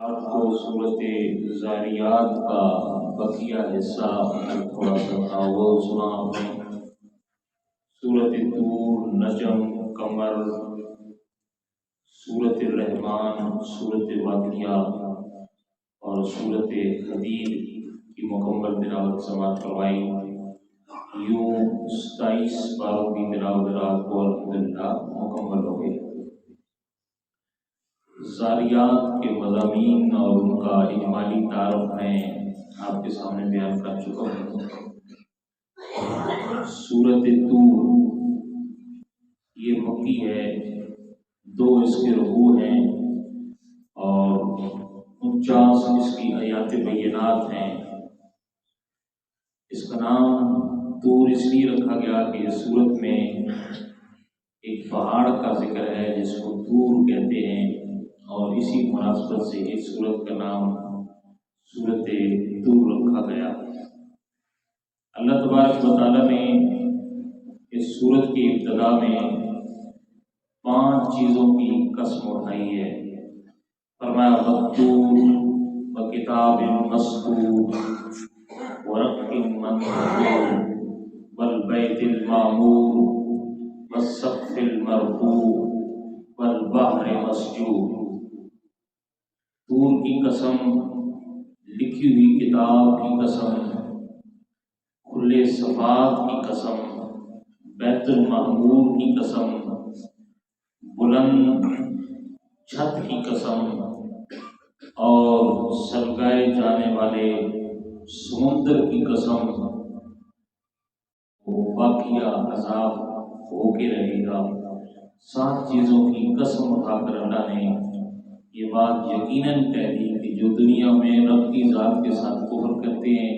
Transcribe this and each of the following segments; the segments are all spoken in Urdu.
آپ کو صورت زاریات کا بقیہ حصہ تھوڑا سا تھاول سنا آپ نے۔ صورت طور، نجم، قمر، صورت الرحمن، صورت واقعہ اور صورت حدید کی مکمل تلاوت سماعت کروائی۔ یوں 27 باروں کی تلاوت رات کو الحمدللہ مکمل ہو گئی۔ زاریات کے مضامین اور ان کا اجمالی تعارف میں آپ کے سامنے بیان کر چکا ہوں۔ سورۃ طور یہ مکی ہے، 2 اس کے رکوع ہیں اور 49 اس کی آیات بینات ہیں۔ اس کا نام طور اس لیے رکھا گیا کہ اس سورت میں ایک پہاڑ کا ذکر ہے جس کو طور کہتے ہیں، اور اسی مناسبت سے اس سورت کا نام سورۃ طور رکھا گیا۔ اللہ تبارک و تعالیٰ نے اس سورت کی ابتدا میں 5 چیزوں کی قسم اٹھائی ہے۔ فرمایا والطور وکتاب مسطور ورق منشور والبیت المعمور والسقف المرفوع والبحر مسجور۔ طور کی قسم، لکھی ہوئی کتاب کی قسم، کھلے صفات کی قسم، بیت المعمور کی قسم، بلند چھت کی قسم اور سلگائے جانے والے سمندر کی قسم۔ وہ واقعہ عذاب ہو کے رہے گا۔ 7 چیزوں کی قسم اٹھا کر اللہ نے یہ بات یقیناً کہہ دی کہ جو دنیا میں رب کی ذات کے ساتھ کفر کرتے ہیں،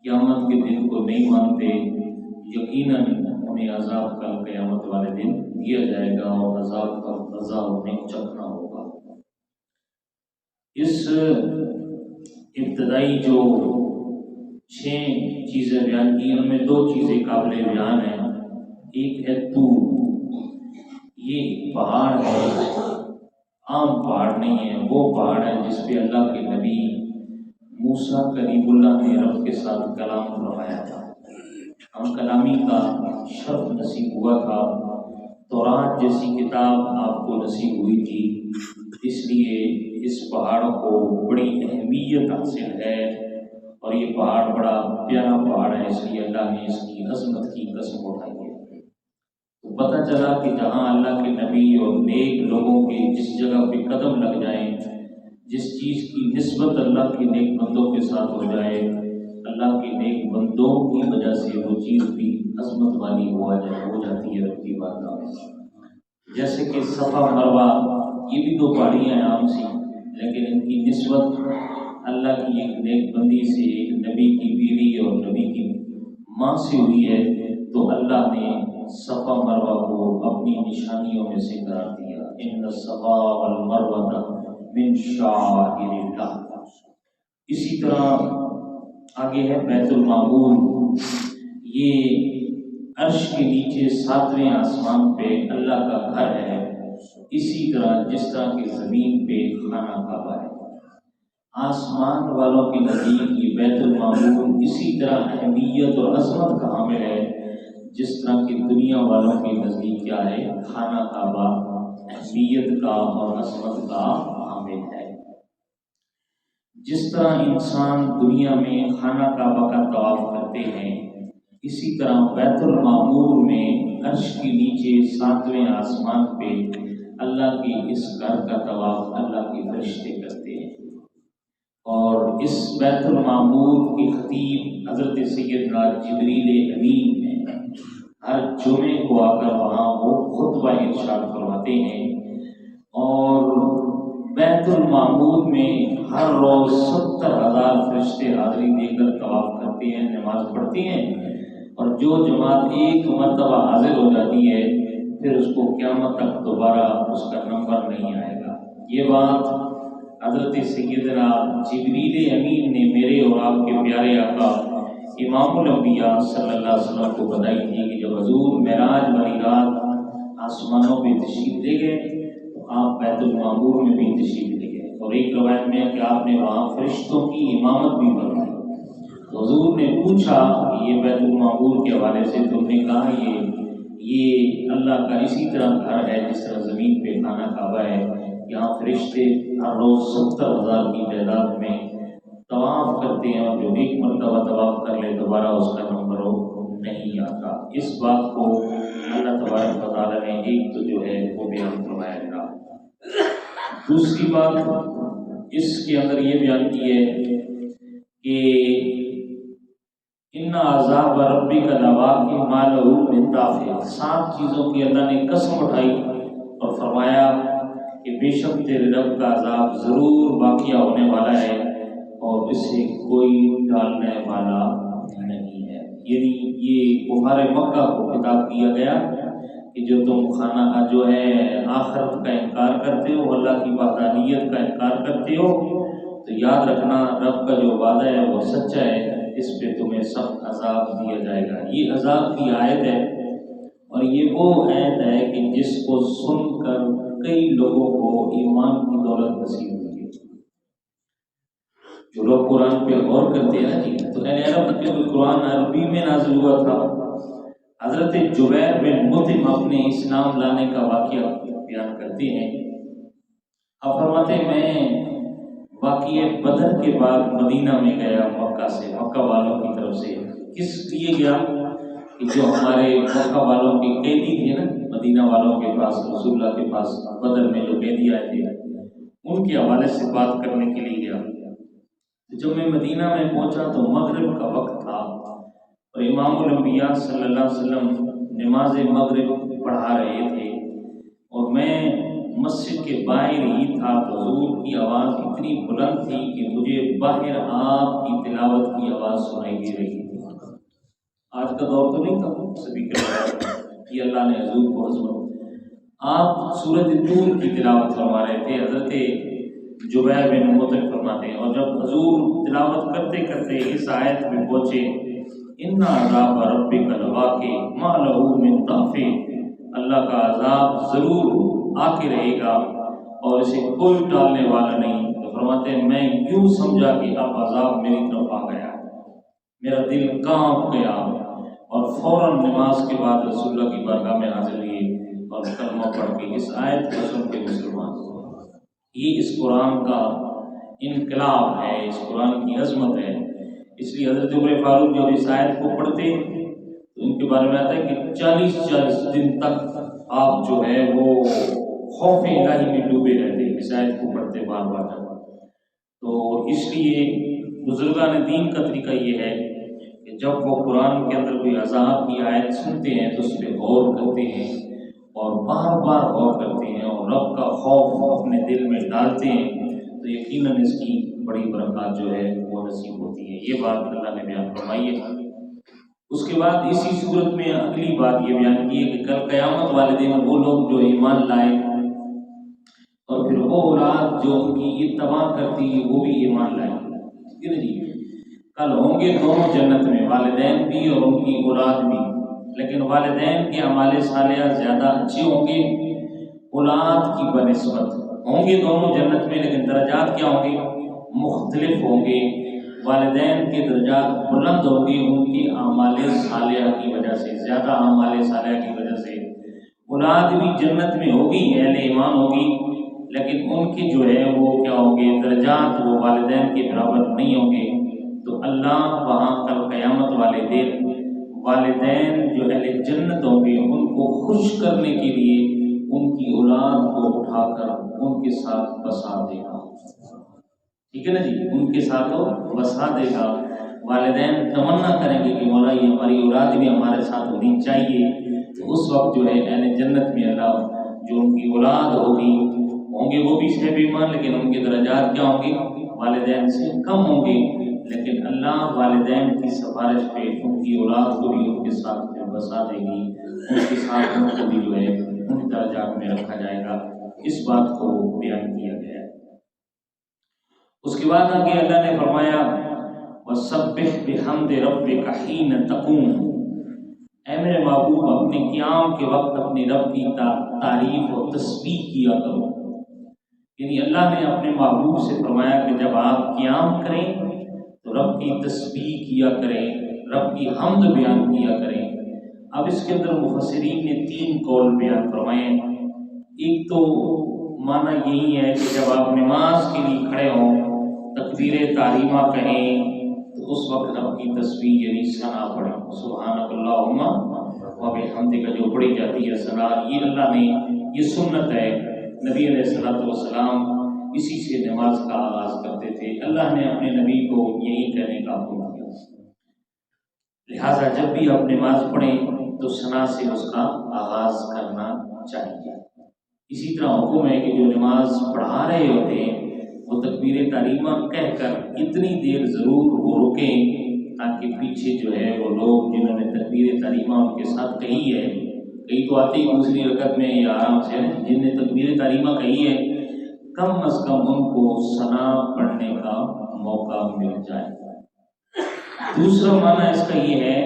قیامت کے دن کو نہیں مانتے، یقیناً انہیں عذاب کل قیامت والے دن دیا جائے گا اور عذاب کا مزہ انہیں چکھنا ہوگا۔ اس ابتدائی جو 6 چیزیں بیان کی ان میں 2 چیزیں قابل بیان ہیں۔ ایک ہے طور، یہ پہاڑ ہے، عام پہاڑ نہیں ہے، وہ پہاڑ ہے جس پہ اللہ کے نبی موسیٰ کلیم اللہ نے رب کے ساتھ کلام فرمایا تھا۔ ہم کلامی کا شرف نصیب ہوا تھا، تورات جیسی کتاب آپ کو نصیب ہوئی تھی، اس لیے اس پہاڑ کو بڑی اہمیت حاصل ہے، اور یہ پہاڑ بڑا پیارا پہاڑ ہے، اس لیے اللہ نے اس کی عظمت کی قسم اٹھائی ہے۔ تو پتہ چلا کہ جہاں اللہ کے نبی اور نیک لوگوں کے جس جگہ پہ قدم لگ جائیں، جس چیز کی نسبت اللہ کے نیک بندوں کے ساتھ ہو جائے، اللہ کے نیک بندوں کی وجہ سے وہ چیز بھی عظمت والی ہو جاتی ہے رب کی بارگاہ میں۔ جیسے کہ صفا مروہ، یہ بھی 2 پہاڑیاں ہیں عام سی، لیکن ان کی نسبت اللہ کی ایک نیک بندی سے، ایک نبی کی بیوی اور نبی کی ماں سے ہوئی ہے، تو اللہ نے صفا مروہ کو اپنی نشانیوں میں سے قرار دیا۔ ان الصفا والمروہ من شعائر اللہ۔ اسی طرح آگے ہے بیت المعمور، یہ عرش کے نیچے 7ویں آسمان پہ اللہ کا گھر ہے، اسی طرح جس طرح کی زمین پہ خانہ کعبہ ہے۔ آسمان والوں کے نزدیک یہ بیت المعمور اسی طرح اہمیت اور عظمت کا حامل ہے جس طرح کی دنیا والوں کے نزدیک کیا ہے، خانہ کعبہ اہمیت کا اور عظمت کا حامل ہے۔ جس طرح انسان دنیا میں خانہ کعبہ کا طواف کرتے ہیں، اسی طرح بیت المعمور میں عرش کے نیچے 7ویں آسمان پہ اللہ کے اس گھر کا طواف اللہ کے فرشتے کرتے ہیں، اور اس بیت المعمور کی خطیب حضرت سیدنا جبریل امین ہیں۔ ہر جمعے کو آ کر وہاں وہ خطبہ ارشاد فرماتے ہیں، اور بیت المعمور میں ہر روز 70,000 فرشتے حاضری دے کر طواف کرتے ہیں، نماز پڑھتے ہیں، اور جو جماعت ایک مرتبہ حاضر ہو جاتی ہے پھر اس کو قیامت تک دوبارہ اس کا نمبر نہیں آئے گا۔ یہ بات حضرت سیدنا جبریل امین نے میرے اور آپ کے پیارے آقا امام الانبیاء صلی اللہ علیہ وسلم کو بتائی تھی کہ جب حضور معراج والی رات آسمانوں پہ تشریف لے گئے تو آپ بیت المعمور میں بھی تشریف لے گئے، اور ایک روایت میں ہے کہ آپ نے وہاں فرشتوں کی امامت بھی فرمائی۔ تو حضور نے پوچھا کہ یہ بیت المعمور کے حوالے سے، تم نے کہا یہ اللہ کا اسی طرح گھر ہے جس طرح زمین پہ خانہ کعبہ ہے، یہاں فرشتے ہر روز 70,000 کی تعداد میں طواف کرتے ہیں، اور جو ایک مرتبہ طواف کر لے دوبارہ اس کا نمبر نہیں آتا۔ اس بات کو اللہ تبارک و تعالیٰ نے ایک تو جو ہے وہ بیان فرمایا گا۔ دوسری بات اس کے اندر یہ بیان کی ہے کہ ان عذاب ربک لواقع ما لہ من دافع، 7 چیزوں کی اللہ نے قسم اٹھائی اور فرمایا کہ بے شک تیرے رب کا عذاب ضرور واقع ہونے والا ہے اور اس سے کوئی ٹالنے والا نہیں ہے۔ یعنی یہ کفار مکہ کو خطاب کیا گیا کہ جو تم خانہ جو ہے آخرت کا انکار کرتے ہو، اللہ کی وحدانیت کا انکار کرتے ہو، تو یاد رکھنا رب کا جو وعدہ ہے وہ سچا ہے، اس پہ تمہیں سخت عذاب دیا جائے گا۔ یہ عذاب کی آیت ہے، اور یہ وہ آیت ہے کہ جس کو سن کر کئی لوگوں کو ایمان کی دولت نصیب ہوئی ہے۔ جو لوگ قرآن پہ غور کرتے ہیں نا جی، تو عرب کے قرآن عربی میں نازل ہوا تھا۔ حضرت جبیر بن مطعم اپنے اسلام لانے کا واقعہ بیان کرتے ہیں۔ اب فرماتے ہیں میں واقعہ بدر کے بعد مدینہ میں گیا، مکہ سے، مکہ والوں کی طرف سے۔ کس لیے گیا کہ جو ہمارے مکہ والوں کے قیدی تھے نا، مدینہ والوں کے پاس، رسول اللہ کے پاس بدر میں جو قیدی آئے تھے، ان کے حوالے سے بات کرنے کے لیے گیا۔ جب میں مدینہ میں پہنچا تو مغرب کا وقت تھا، اور امام الانبیاء صلی اللہ علیہ وسلم نماز مغرب پڑھا رہے تھے، اور میں مسجد کے باہر ہی تھا تو حضور کی آواز اتنی بلند تھی کہ مجھے باہر آپ کی تلاوت کی آواز سنائی دے رہی تھی۔ آج کا دور تو نہیں تھا سبھی کے، یہ اللہ نے حضور کو عظمت، آپ سورۃ طور کی تلاوت فرما رہے تھے، حضرت جبیر بن مطعم فرماتے ہیں، اور جب حضور تلاوت کرتے کرتے اس آیت میں پہنچے ان عذاب ربک لواقع ما لہ من دافع، اللہ کا عذاب ضرور آ کے رہے گا اور اسے کوئی ٹالنے والا نہیں۔ تو فرماتے ہیں میں یوں سمجھا کہ اب عذاب میری طرف آ گیا، میرا دل کانپ گیا، اور فوراً نماز کے بعد رسول اللہ کی بارگاہ میں حاضر ہوئے اور کلمہ پڑھ کے اس آیت کو سن کے مسلمان۔ یہ اس قرآن کا انقلاب ہے، اس قرآن کی عظمت ہے۔ اس لیے حضرت عمر فاروق جب اس آیت کو پڑھتے تو ان کے بارے میں آتا ہے کہ 40 دن تک آپ جو ہے وہ خوف الہی میں ڈوبے رہتے اس آیت کو پڑھتے بار بار۔ تو اس لیے بزرگان دین کا طریقہ یہ ہے کہ جب وہ قرآن کے اندر کوئی عذاب کی آیت سنتے ہیں تو اس پہ غور کرتے ہیں اور بار بار غور کرتے ہیں اور رب کا خوف اپنے دل میں ڈالتے ہیں، تو یقیناً اس کی بڑی برکات جو ہے وہ نصیب ہوتی ہے۔ یہ بات اللہ نے بیان فرمائی ہے۔ اس کے بعد اسی صورت میں اگلی بات یہ بیان کی ہے کہ کل قیامت والے دن وہ لوگ جو ایمان لائے اور پھر وہ اولاد جو ان کی اتباع کرتی ہے وہ بھی ایمان لائے، جی کل ہوں گے دونوں جنت میں، والدین بھی اور ان کی اولاد بھی، لیکن والدین کے اعمال صالحہ زیادہ اچھے ہوں گے اولاد کی بنسبت۔ ہوں گے دونوں جنت میں لیکن درجات کیا ہوں گے؟ مختلف ہوں گے۔ والدین کے درجات بلند ہوں گے ان کی اعمال صالحہ کی وجہ سے، زیادہ اعمال صالحہ کی وجہ سے۔ اولاد بھی جنت میں ہوگی، اہل ایمان ہوگی، لیکن ان کی جو ہے وہ کیا ہوں گے؟ درجات وہ والدین کے برابر نہیں ہوں گے۔ تو اللہ وہاں کل قیامت والے دن والدین جو اہل جنت ہوں گے ان کو خوش کرنے کے لیے ان کی اولاد کو اٹھا کر ان کے ساتھ بسا دے گا، ٹھیک ہے نا جی، ان کے ساتھ وہ بسا دے گا۔ والدین تمنا کریں گے کہ مولا یہ ہماری اولاد بھی ہمارے ساتھ ہونی چاہیے، تو اس وقت جو ہے اہل جنت میں اللہ جو ان کی اولاد ہوگی ہوں گے وہ بھی صاحب ایمان، لیکن ان کے درجات کیا ہوں گے؟ والدین سے کم ہوں گے، لیکن اللہ والدین کی سفارش پہ ان کی اولاد کو بھی ان کے ساتھ بسا دے گی، ان کے ساتھ ان کو بھی جو ہے ان درجات میں رکھا جائے گا۔ اس بات کو بیان کیا گیا ہے۔ اس کے بعد آگے اللہ نے فرمایا وَسَبِّحْ بِحَمْدِ رَبِّكَ حِينَ تَقُومُ، اے میرے محبوب اپنے قیام کے وقت اپنے رب کی تعریف اور تسبیح کیا کرو۔ یعنی اللہ نے اپنے محبوب سے فرمایا کہ جب آپ قیام کریں تو رب کی تسبیح کیا کریں، رب کی حمد بیان کیا کریں۔ اب اس کے اندر مفسرین نے 3 قول بیان فرمائے۔ ایک تو معنی یہی ہے کہ جب آپ نماز کے لیے کھڑے ہوں، تکبیر تحریمہ کہیں تو اس وقت رب کی تسبیح یعنی ثنا پڑھیں، سبحانک اللہم و بحمدک جو پڑھی جاتی ہے ثنا، یہ اللہ نے یہ سنت ہے۔ نبی علیہ الصلوۃ والسلام اسی سے نماز کا آغاز کرتے تھے، اللہ نے اپنے نبی کو یہی کہنے کا حکم دیا، لہٰذا جب بھی آپ نماز پڑھیں تو ثنا سے اس کا آغاز کرنا چاہیے۔ اسی طرح حکم ہے کہ جو نماز پڑھا رہے ہوتے ہیں وہ تکبیر تحریمہ کہہ کر اتنی دیر ضرور وہ رکیں تاکہ پیچھے جو ہے وہ لوگ جنہوں نے تکبیر تحریمہ ان کے ساتھ کہی ہے، کئی تو آتے ہی دوسری رکعت میں یا آرام سے، جن نے تکبیر تحریمہ کہی ہے کم از کم ان کو ثنا پڑھنے کا موقع مل جائے۔ دوسرا معنی اس کا یہ ہے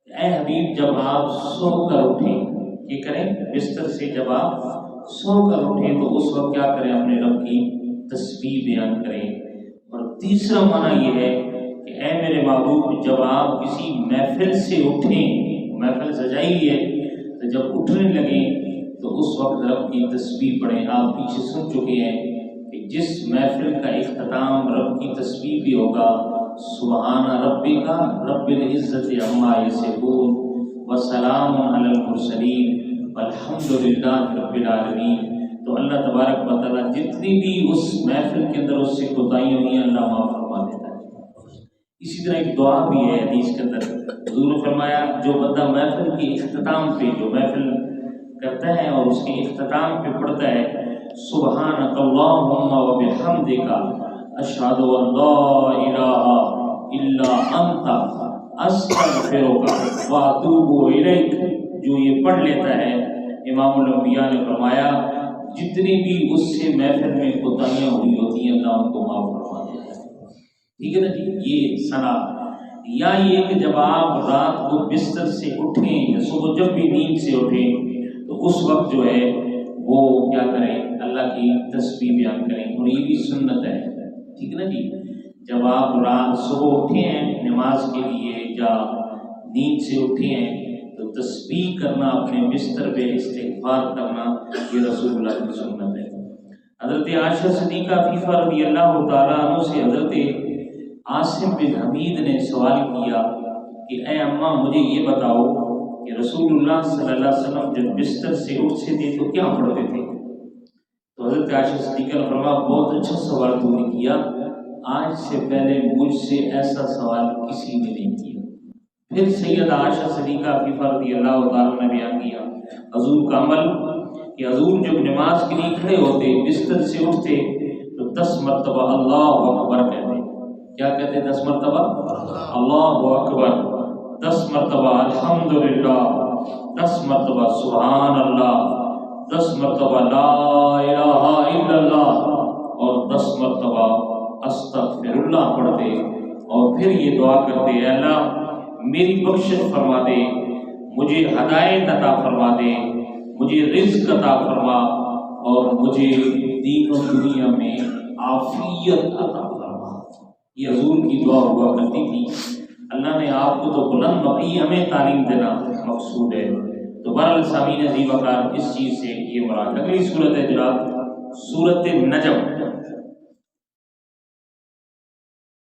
کہ اے حبیب جب آپ سو کر اٹھیں، یہ کریں بستر سے جب آپ سو کر اٹھیں تو اس وقت کیا کریں، اپنے رب کی تسبیح بیان کریں۔ اور تیسرا معنی یہ ہے کہ اے میرے محبوب جب آپ کسی محفل سے اٹھیں، محفل سجائی ہوئی ہے تو جب اٹھنے لگیں تو اس وقت رب کی تسبیح پڑھیں۔ آپ پیچھے سن چکے ہیں کہ جس محفل کا اختتام رب کی تسبیح بھی ہوگا، سبحان ربک رب العزت عما یصفون وسلام علی المرسلین والحمد للہ رب العالمین، تو اللہ تبارک و تعالیٰ جتنی بھی اس محفل کے اندر اس سے کوتاہیاں ہوئی ہیں اللہ معاف فرما دیتا ہے۔ اسی طرح ایک دعا بھی ہے حدیث کے اندر، حضور نے فرمایا جو بندہ محفل کے اختتام پہ جو محفل کرتا ہے اور اس کے اختتام پہ پڑھتا ہے سبحانک اللہم و بحمدک اشہد ان لا الہ الا انت استغفرک و اتوب الیک، جو یہ پڑھ لیتا ہے امام الانبیاء نے فرمایا جتنی بھی اس سے محفل میں کوتاہیاں ہوئی ہوتی ہیں اللہ ان کو معاف فرما دیتا ہے۔ ٹھیک ہے نا جی، یہ ثنا۔ یا یہ کہ جب آپ رات کو بستر سے اٹھیں یا صبح جب بھی نیند سے اٹھیں تو اس وقت جو ہے وہ کیا کریں، اللہ کی تسبیح بیان کریں، اور یہ بھی سنت ہے۔ ٹھیک ہے نا جی، جب آپ رات صبح اٹھے ہیں نماز کے لیے یا نیند سے اٹھے ہیں تو تسبیح کرنا، اپنے بستر پہ استغفار کرنا، یہ رسول اللہ کی سنت ہے۔ حضرت عائشہ صدیقہ عفیفہ رضی اللہ تعالیٰ عنہ سے حضرت عاصم بن حمید نے سوال کیا کہ اے اماں مجھے یہ بتاؤ کہ رسول اللہ صلی اللہ علیہ وسلم جب بستر سے اٹھتے تھے تو کیا پڑھتے تھے؟ تو حضرت عائشہ صدیقہ نے فرمایا بہت اچھا سوال تو نے کیا، آج سے پہلے مجھ سے ایسا سوال کسی نے نہیں کیا۔ پھر سیدہ عائشہ صدیقہ عفیفہ رضی اللہ تعالیٰ نے بیان کیا حضور کا عمل کہ حضور جب نماز کے لیے کھڑے ہوتے بستر سے اٹھتے تو 10 مرتبہ اللہ اکبر کہتے۔ کیا کہتے 10 مرتبہ؟ اللہ اکبر، 10 مرتبہ الحمدللہ، 10 مرتبہ سبحان اللہ، 10 مرتبہ لا الہ الا اللہ، اور 10 مرتبہ استغفر اللہ پڑھتے، اور پھر یہ دعا کرتے اے اللہ میری بخشش فرما دے، مجھے ہدایت عطا فرما دے، مجھے رزق عطا فرما، اور مجھے دین و دنیا میں عافیت عطا فرما۔ یہ حضور کی دعا ہوا کرتی تھی۔ اللہ نے آپ کو تو بلند بقی، ہمیں تعلیم دینا مقصود ہے۔ تو بہرحال سامعین عزیز وقار اس چیز سے یہ مراد۔ اگلی صورت ہے جناب سورۃ النجم۔